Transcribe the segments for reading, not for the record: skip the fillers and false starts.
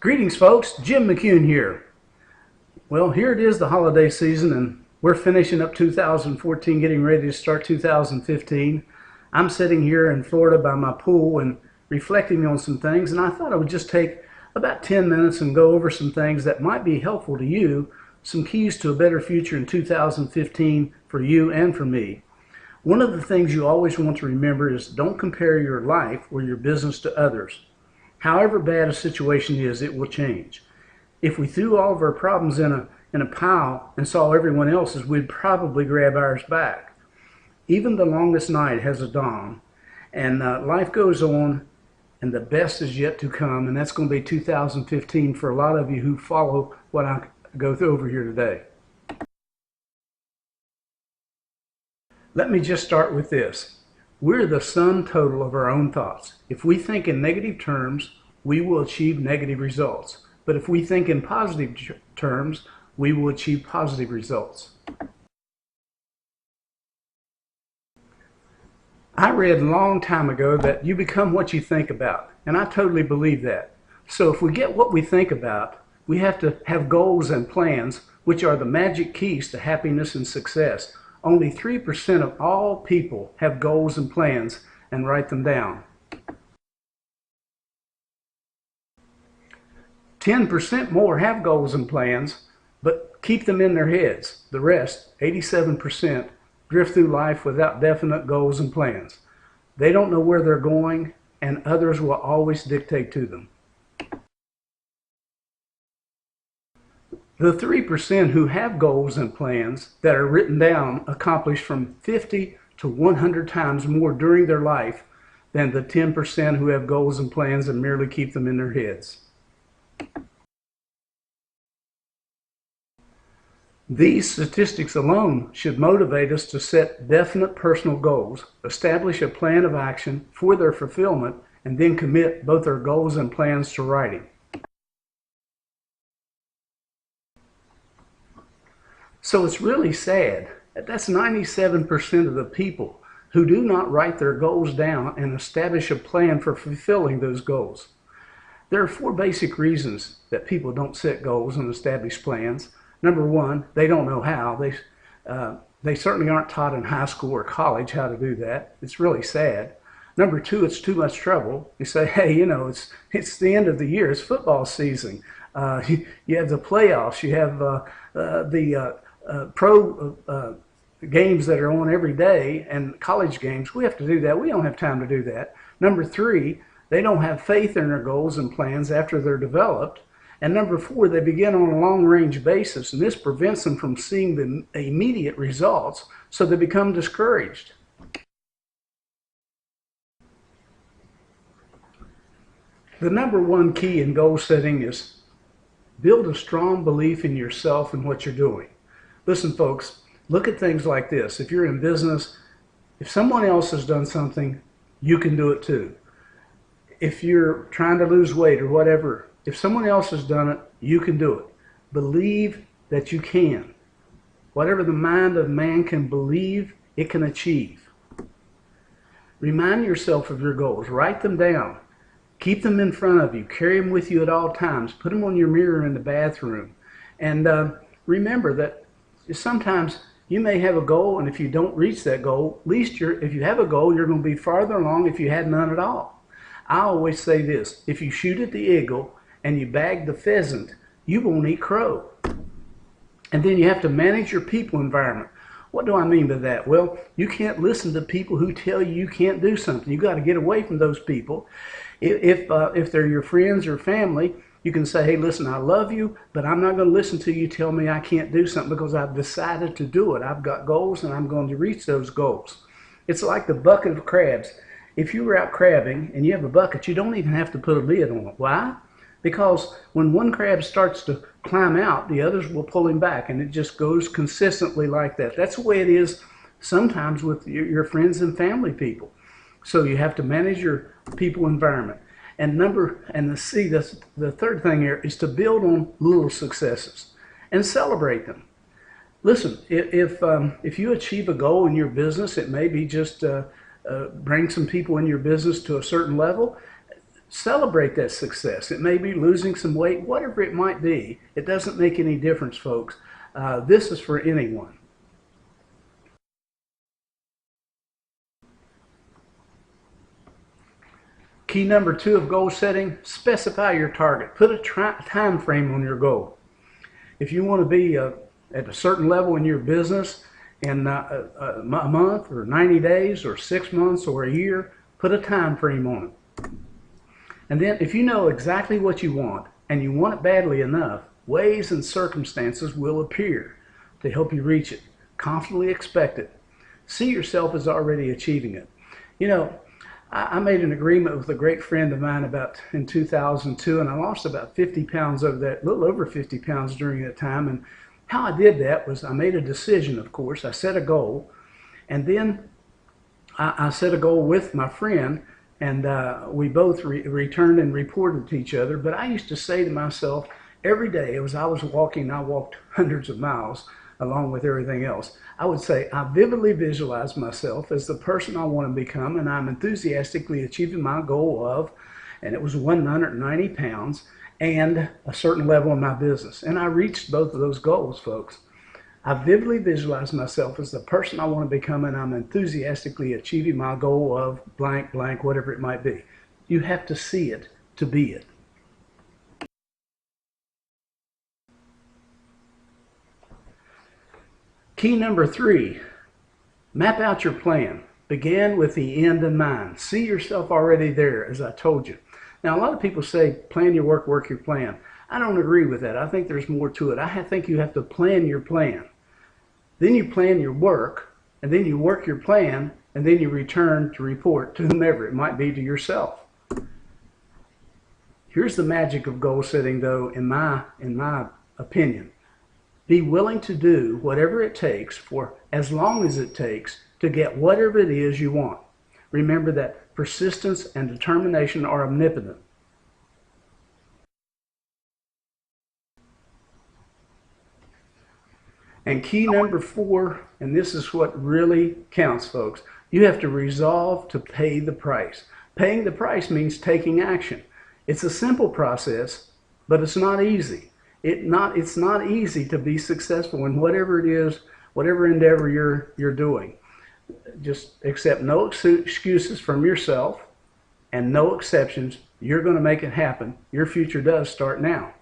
Greetings, folks. Jim McCune here. Well, here it is, the holiday season, and we're finishing up 2014, getting ready to start 2015. I'm sitting here in Florida by my pool and reflecting on some things, and I thought I would just take about 10 minutes and go over some things that might be helpful to you, some keys to a better future in 2015 for you and for me. One of the things you always want to remember is don't compare your life or your business to others. However bad a situation is, it will change. If we threw all of our problems in a pile and saw everyone else's, we'd probably grab ours back. Even the longest night has a dawn, and life goes on, and the best is yet to come, and that's going to be 2015 for a lot of you who follow what I go through over here today. Let me just start with this. We're the sum total of our own thoughts. If we think in negative terms, we will achieve negative results. But if we think in positive terms, we will achieve positive results. I read a long time ago that you become what you think about, and I totally believe that. So if we get what we think about, we have to have goals and plans, which are the magic keys to happiness and success. Only 3% of all people have goals and plans and write them down. 10% more have goals and plans, but keep them in their heads. The rest, 87%, drift through life without definite goals and plans. They don't know where they're going, and others will always dictate to them. The 3% who have goals and plans that are written down accomplish from 50 to 100 times more during their life than the 10% who have goals and plans and merely keep them in their heads. These statistics alone should motivate us to set definite personal goals, establish a plan of action for their fulfillment, and then commit both our goals and plans to writing. So it's really sad that that's 97% of the people who do not write their goals down and establish a plan for fulfilling those goals. There are 4 basic reasons that people don't set goals and establish plans. Number 1, they don't know how. They certainly aren't taught in high school or college how to do that. It's really sad. Number 2, it's too much trouble. You say, hey, you know, it's the end of the year. It's football season. You have the playoffs. You have the pro games that are on every day, and college games. We have to do that. We don't have time to do that. Number 3, they don't have faith in their goals and plans after they're developed. And number 4, they begin on a long-range basis, and this prevents them from seeing the immediate results, so they become discouraged. The number 1 key in goal setting is build a strong belief in yourself and what you're doing. Listen, folks, look at things like this. If you're in business, if someone else has done something, you can do it too. If you're trying to lose weight or whatever, if someone else has done it, you can do it. Believe that you can. Whatever the mind of man can believe, it can achieve. Remind yourself of your goals. Write them down. Keep them in front of you. Carry them with you at all times. Put them on your mirror in the bathroom. And remember that sometimes you may have a goal, and if you don't reach that goal, at least if you have a goal, you're going to be farther along if you had none at all. I always say this: if you shoot at the eagle and you bag the pheasant, you won't eat crow. And then you have to manage your people environment. What do I mean by that? Well, you can't listen to people who tell you you can't do something. You got to get away from those people. If they're your friends or family, you can say, hey, listen, I love you, but I'm not going to listen to you tell me I can't do something because I've decided to do it. I've got goals and I'm going to reach those goals. It's like the bucket of crabs. If you were out crabbing and you have a bucket, you don't even have to put a lid on it. Why? Because when one crab starts to climb out, the others will pull him back, and it just goes consistently like that. That's the way it is sometimes with your friends and family people. So you have to manage your people environment. And the third thing here is to build on little successes and celebrate them. Listen, if you achieve a goal in your business, it may be just bring some people in your business to a certain level. Celebrate that success. It may be losing some weight, whatever it might be. It doesn't make any difference, folks. This is for anyone. Key number 2 of goal setting, specify your target. Put a time frame on your goal. If you want to be at a certain level in your business in a month or 90 days or 6 months or a year, put a time frame on it. And then if you know exactly what you want and you want it badly enough, ways and circumstances will appear to help you reach it. Confidently expect it. See yourself as already achieving it. You know, I made an agreement with a great friend of mine in 2002, and I lost about 50 pounds over that, a little over 50 pounds during that time. And how I did that was I made a decision, of course. I set a goal, and then I set a goal with my friend, and we both returned and reported to each other. But I used to say to myself every day, as I was walking, I walked hundreds of miles along with everything else. I would say, I vividly visualize myself as the person I want to become, and I'm enthusiastically achieving my goal of, and it was 190 pounds, and a certain level in my business. And I reached both of those goals, folks. I vividly visualize myself as the person I want to become, and I'm enthusiastically achieving my goal of blank, blank, whatever it might be. You have to see it to be it. Key number 3, map out your plan. Begin with the end in mind. See yourself already there, as I told you. Now, a lot of people say, plan your work, work your plan. I don't agree with that. I think there's more to it. I think you have to plan your plan. Then you plan your work, and then you work your plan, and then you return to report to whomever. It might be to yourself. Here's the magic of goal setting, though, in my opinion. Be willing to do whatever it takes for as long as it takes to get whatever it is you want. Remember that persistence and determination are omnipotent. And key number 4, and this is what really counts, folks, you have to resolve to pay the price. Paying the price means taking action. It's a simple process, but it's not easy. It's not easy to be successful in whatever it is, whatever endeavor you're doing. Just accept no excuses from yourself and no exceptions. You're going to make it happen. Your future does start now.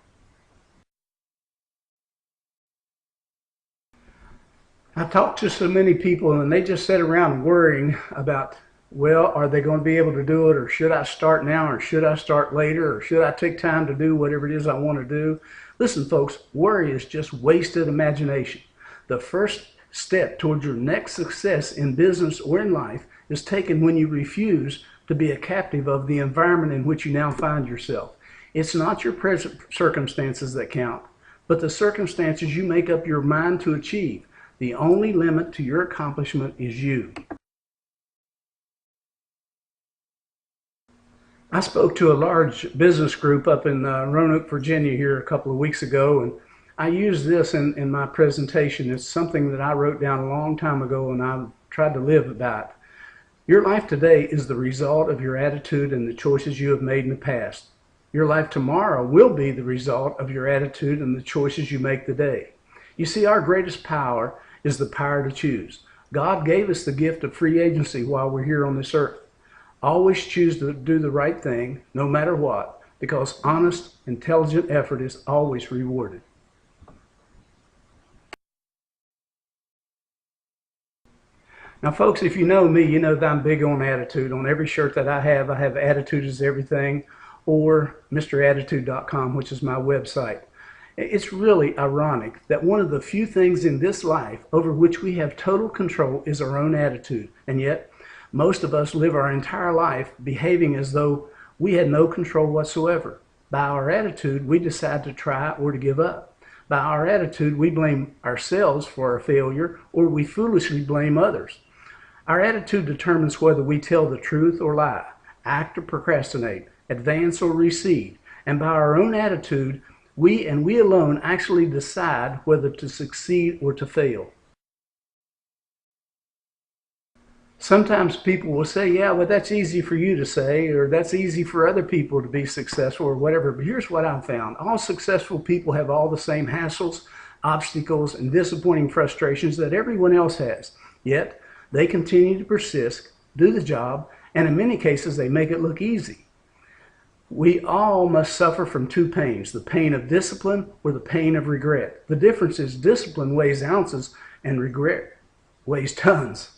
I talked to so many people, and they just sit around worrying about, well, are they going to be able to do it, or should I start now, or should I start later, or should I take time to do whatever it is I want to do? Listen, folks, worry is just wasted imagination. The first step towards your next success in business or in life is taken when you refuse to be a captive of the environment in which you now find yourself. It's not your present circumstances that count, but the circumstances you make up your mind to achieve. The only limit to your accomplishment is you. I spoke to a large business group up in Roanoke, Virginia here a couple of weeks ago, and I used this in my presentation. It's something that I wrote down a long time ago, and I've tried to live by it. Your life today is the result of your attitude and the choices you have made in the past. Your life tomorrow will be the result of your attitude and the choices you make today. You see, our greatest power is the power to choose. God gave us the gift of free agency while we're here on this earth. Always choose to do the right thing, no matter what, because honest, intelligent effort is always rewarded. Now, folks, if you know me, you know that I'm big on attitude. On every shirt that I have attitude is everything, or MrAttitude.com, which is my website. It's really ironic that one of the few things in this life over which we have total control is our own attitude, and yet most of us live our entire life behaving as though we had no control whatsoever. By our attitude, we decide to try or to give up. By our attitude, we blame ourselves for our failure, or we foolishly blame others. Our attitude determines whether we tell the truth or lie, act or procrastinate, advance or recede. And by our own attitude, we and we alone actually decide whether to succeed or to fail. Sometimes people will say, yeah, well, that's easy for you to say, or that's easy for other people to be successful, or whatever. But here's what I've found. All successful people have all the same hassles, obstacles, and disappointing frustrations that everyone else has. Yet, they continue to persist, do the job, and in many cases, they make it look easy. We all must suffer from two pains, the pain of discipline or the pain of regret. The difference is discipline weighs ounces and regret weighs tons.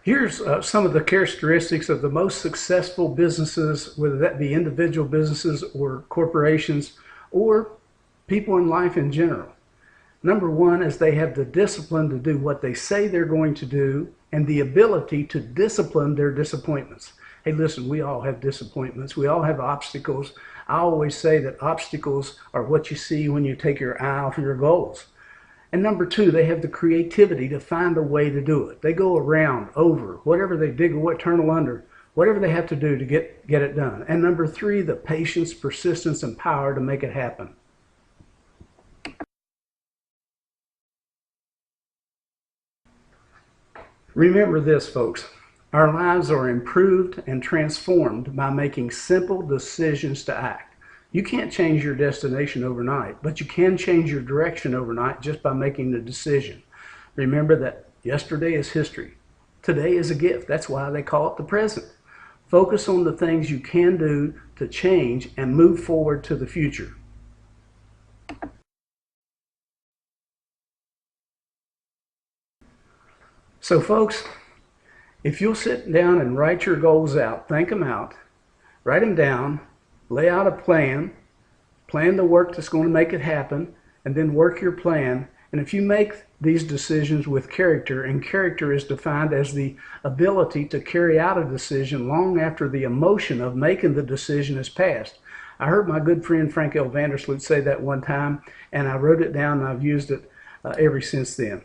Here's some of the characteristics of the most successful businesses, whether that be individual businesses or corporations or people in life in general. Number one is they have the discipline to do what they say they're going to do and the ability to discipline their disappointments. Hey, listen, we all have disappointments. We all have obstacles. I always say that obstacles are what you see when you take your eye off your goals. And number two, they have the creativity to find a way to do it. They go around, over, whatever they dig, what tunnel under, whatever they have to do to get it done. And number three, the patience, persistence, and power to make it happen. Remember this, folks. Our lives are improved and transformed by making simple decisions to act. You can't change your destination overnight, but you can change your direction overnight just by making the decision. Remember that yesterday is history. Today is a gift. That's why they call it the present. Focus on the things you can do to change and move forward to the future. So folks, if you'll sit down and write your goals out, think them out, write them down, lay out a plan the work that's going to make it happen, and then work your plan. And if you make these decisions with character, and character is defined as the ability to carry out a decision long after the emotion of making the decision is passed. I heard my good friend Frank L. Vandersloot say that one time, and I wrote it down and I've used it ever since then.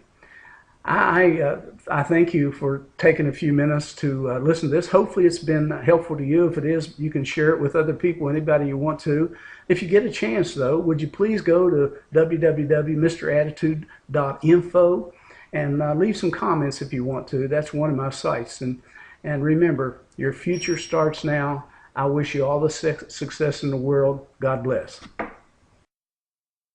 I thank you for taking a few minutes to listen to this. Hopefully it's been helpful to you. If it is, you can share it with other people, anybody you want to. If you get a chance, though, would you please go to www.mrattitude.info and leave some comments if you want to. That's one of my sites. And remember, your future starts now. I wish you all the success in the world. God bless.